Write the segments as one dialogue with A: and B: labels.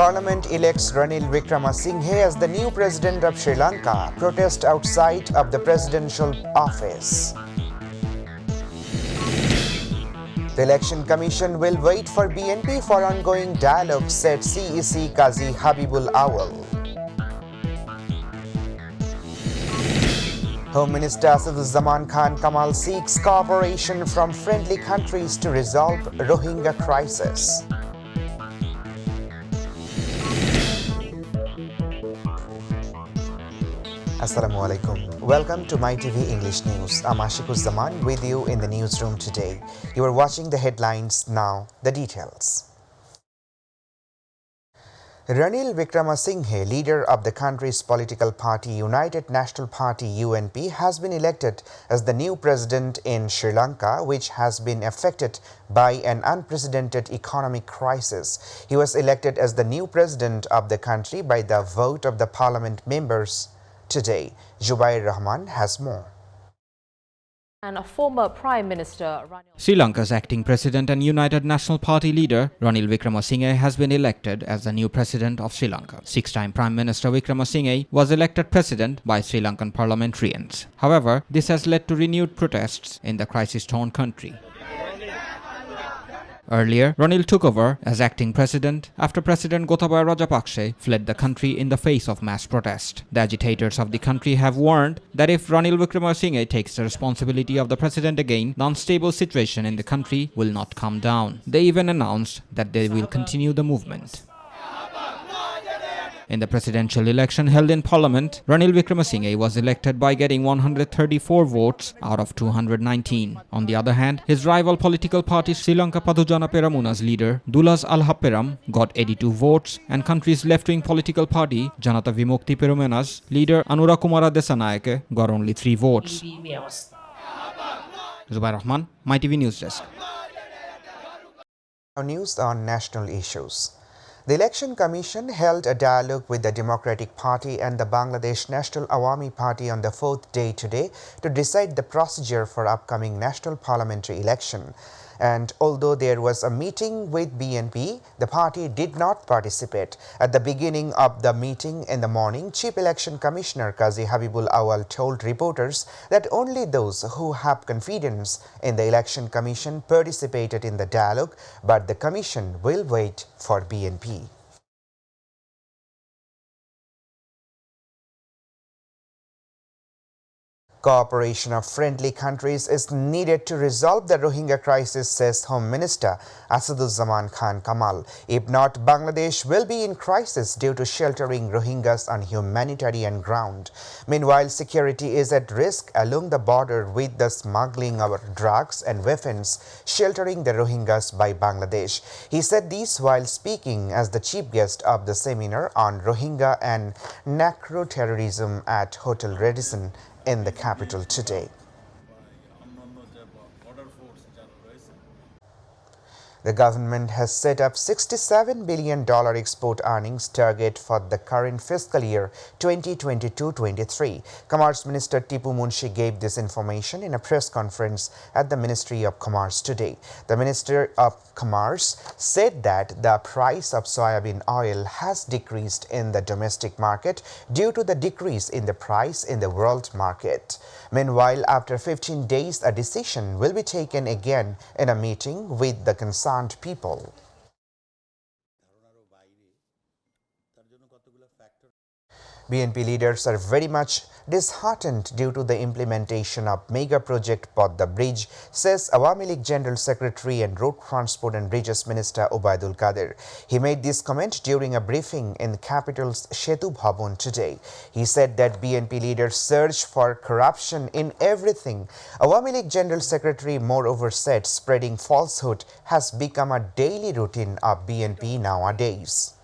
A: Parliament elects Ranil Wickremesinghe as the new president of Sri Lanka. Protest outside of the presidential office. The Election Commission will wait for BNP for ongoing dialogue, said CEC Qazi Habibul Awal. Home Minister Asaduzzaman Khan Kamal seeks cooperation from friendly countries to resolve Rohingya crisis. Assalamu alaikum. Welcome to MyTV English News. I'm Ashikuzzaman with you in the newsroom today. You are watching the headlines now, the details. Ranil Wickremesinghe, leader of the country's political party United National Party UNP, has been elected as the new president in Sri Lanka, which has been affected by an unprecedented economic crisis. He was elected as the new president of the country by the vote of the parliament members today. Jubair Rahman has more.
B: And a former Prime Minister
C: Sri Lanka's acting president and United National Party leader Ranil Wickremesinghe has been elected as the new president of Sri Lanka. Six-time Prime Minister Wickremesinghe was elected president by Sri Lankan parliamentarians. However, this has led to renewed protests in the crisis-torn country. Earlier, Ranil took over as acting president after President Gotabaya Rajapakse fled the country in the face of mass protest. The agitators of the country have warned that if Ranil Wickremesinghe takes the responsibility of the president again, the unstable situation in the country will not calm down. They even announced that they will continue the movement. In the presidential election held in Parliament, Ranil Wickremesinghe was elected by getting 134 votes out of 219. On the other hand, his rival political party Sri Lanka Padujana Peramuna's leader Dulas Alhapperam got 82 votes, and country's left-wing political party Janata Vimukti Perumena's leader Anura Kumara Desanayake got only 3 votes. Zubair Rahman, MyTV News Desk.
A: Now news on national issues. The Election Commission held a dialogue with the Democratic Party and the Bangladesh National Awami Party on the 4th day today to decide the procedure for upcoming national parliamentary election. And although there was a meeting with BNP, the party did not participate. At the beginning of the meeting in the morning, Chief Election Commissioner Qazi Habibul Awal told reporters that only those who have confidence in the Election Commission participated in the dialogue, but the Commission will wait for BNP. Cooperation of friendly countries is needed to resolve the Rohingya crisis, says Home Minister Asaduzzaman Khan Kamal. If not, Bangladesh will be in crisis due to sheltering Rohingyas on humanitarian ground. Meanwhile, security is at risk along the border with the smuggling of drugs and weapons sheltering the Rohingyas by Bangladesh. He said this while speaking as the chief guest of the seminar on Rohingya and narco-terrorism at Hotel Radisson in the capital today. The government has set up $67 billion export earnings target for the current fiscal year 2022-23. Commerce Minister Tipu Munshi gave this information in a press conference at the Ministry of Commerce today. The Minister of Commerce said that the price of soybean oil has decreased in the domestic market due to the decrease in the price in the world market. Meanwhile, after 15 days, a decision will be taken again in a meeting with the concerned people. BNP leaders are very much disheartened due to the implementation of mega project Padma Bridge, says Awami League General Secretary and Road Transport and Bridges Minister Obaidul Qadir. He made this comment during a briefing in the capital's Setu Bhavan today. He said that BNP leaders search for corruption in everything. Awami League General Secretary moreover said spreading falsehood has become a daily routine of BNP nowadays.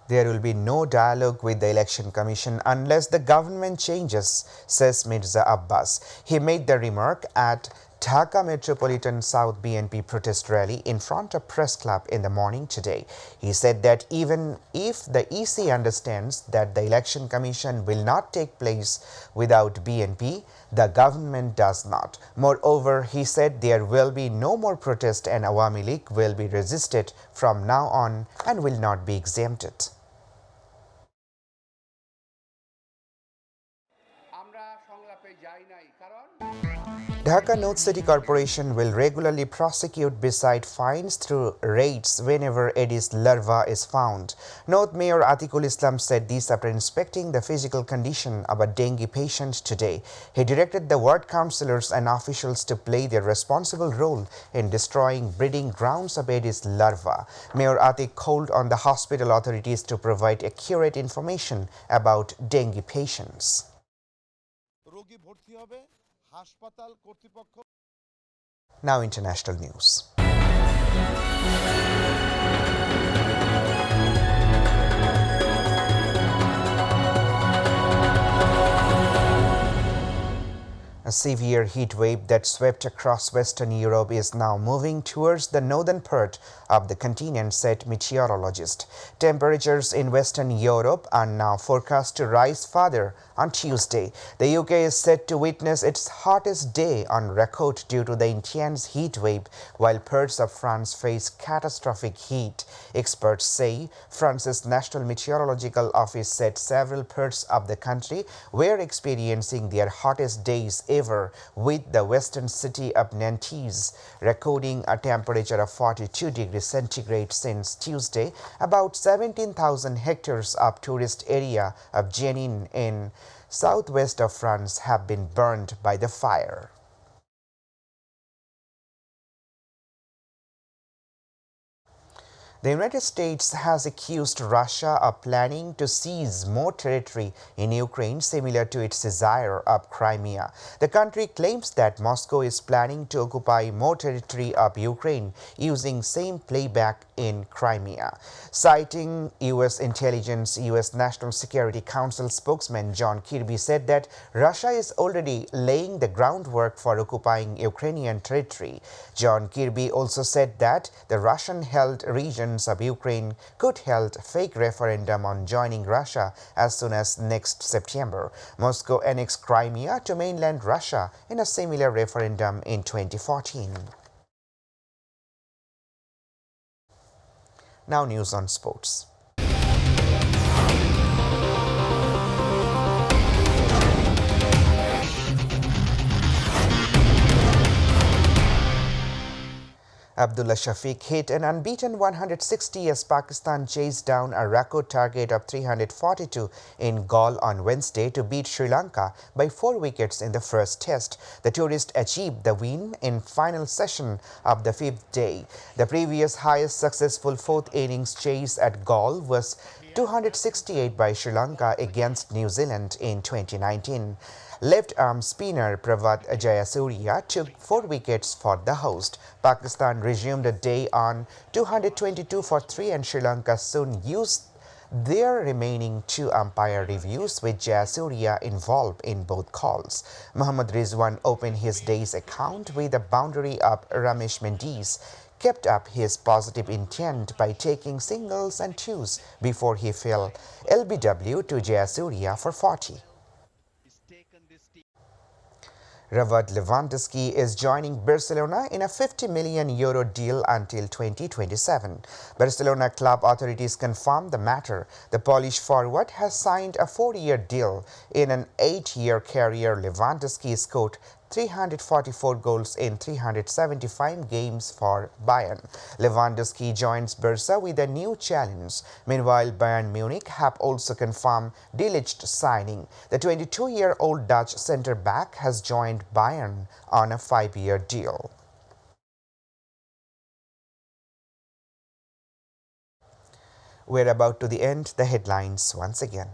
A: There will be no dialogue with the Election Commission unless the government changes, says Mirza Abbas. He made the remark at Dhaka Metropolitan South BNP protest rally in front of Press Club in the morning today. He said that even if the EC understands that the Election Commission will not take place without BNP, the government does not. Moreover, he said there will be no more protest and Awami League will be resisted from now on and will not be exempted. Dhaka North City Corporation will regularly prosecute beside fines through raids whenever Aedes larva is found. North Mayor Atikul Islam said this after inspecting the physical condition of a dengue patient today. He directed the ward councillors and officials to play their responsible role in destroying breeding grounds of Aedes larva. Mayor Atik called on the hospital authorities to provide accurate information about dengue patients. Now international news. A severe heat wave that swept across Western Europe is now moving towards the northern part of the continent, said meteorologists. Temperatures in Western Europe are now forecast to rise further on Tuesday. The UK is set to witness its hottest day on record due to the intense heat wave, while parts of France face catastrophic heat. Experts say France's National Meteorological Office said several parts of the country were experiencing their hottest days ever, with the western city of Nantes recording a temperature of 42 degrees centigrade since Tuesday. About 17,000 hectares of tourist area of Jenin in southwest of France have been burned by the fire. The United States has accused Russia of planning to seize more territory in Ukraine similar to its desire of Crimea. The country claims that Moscow is planning to occupy more territory of Ukraine using same playback in Crimea. Citing U.S. intelligence, U.S. National Security Council spokesman John Kirby said that Russia is already laying the groundwork for occupying Ukrainian territory. John Kirby also said that the Russian-held region of Ukraine could hold fake referendum on joining Russia as soon as next September. Moscow annexed Crimea to mainland Russia in a similar referendum in 2014. Now news on sports. Abdullah Shafiq hit an unbeaten 160 as Pakistan chased down a record target of 342 in Galle on Wednesday to beat Sri Lanka by 4 wickets in the first test. The tourists achieved the win in final session of the 5th day. The previous highest successful fourth innings chase at Galle was 268 by Sri Lanka against New Zealand in 2019. Left-arm spinner Pravath Jayasuriya took 4 wickets for the host. Pakistan resumed the day on 222 for 3 and Sri Lanka soon used their remaining 2 umpire reviews with Jayasuriya involved in both calls. Mohammad Rizwan opened his day's account with a boundary of Ramesh Mendes, kept up his positive intent by taking singles and twos before he fell LBW to Jayasuriya for 40. Robert Lewandowski is joining Barcelona in a €50 million deal until 2027. Barcelona club authorities confirmed the matter. The Polish forward has signed a 4-year deal. In an 8-year career, Lewandowski scored 344 goals in 375 games for Bayern. Lewandowski joins Barca with a new challenge. Meanwhile, Bayern Munich have also confirmed De Ligt's signing. The 22-year-old Dutch centre-back has joined Bayern on a 5-year deal. We're about to end the headlines once again.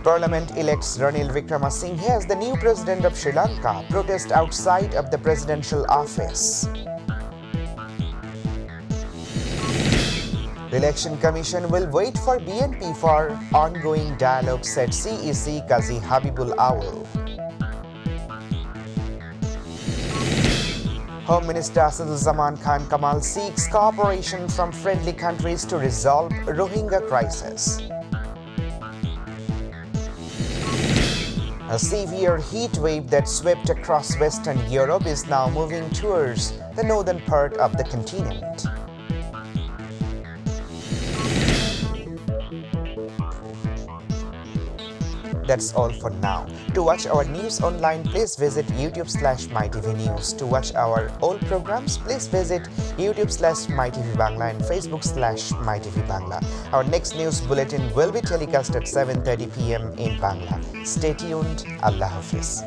A: Parliament elects Ranil Wickremesinghe as the new president of Sri Lanka. Protest outside of the presidential office. The Election Commission will wait for BNP for ongoing dialogue, said CEC Kazi Habibul Awal. Home Minister Asaduzzaman Khan Kamal seeks cooperation from friendly countries to resolve Rohingya crisis. A severe heat wave that swept across Western Europe is now moving towards the northern part of the continent. That's all for now. To watch our news online, please visit YouTube/MyTV News. To watch our old programs, please visit YouTube/MyTV Bangla and Facebook/MyTV Bangla. Our next news bulletin will be telecast at 7:30 p.m. in Bangla. Stay tuned. Allah Hafiz.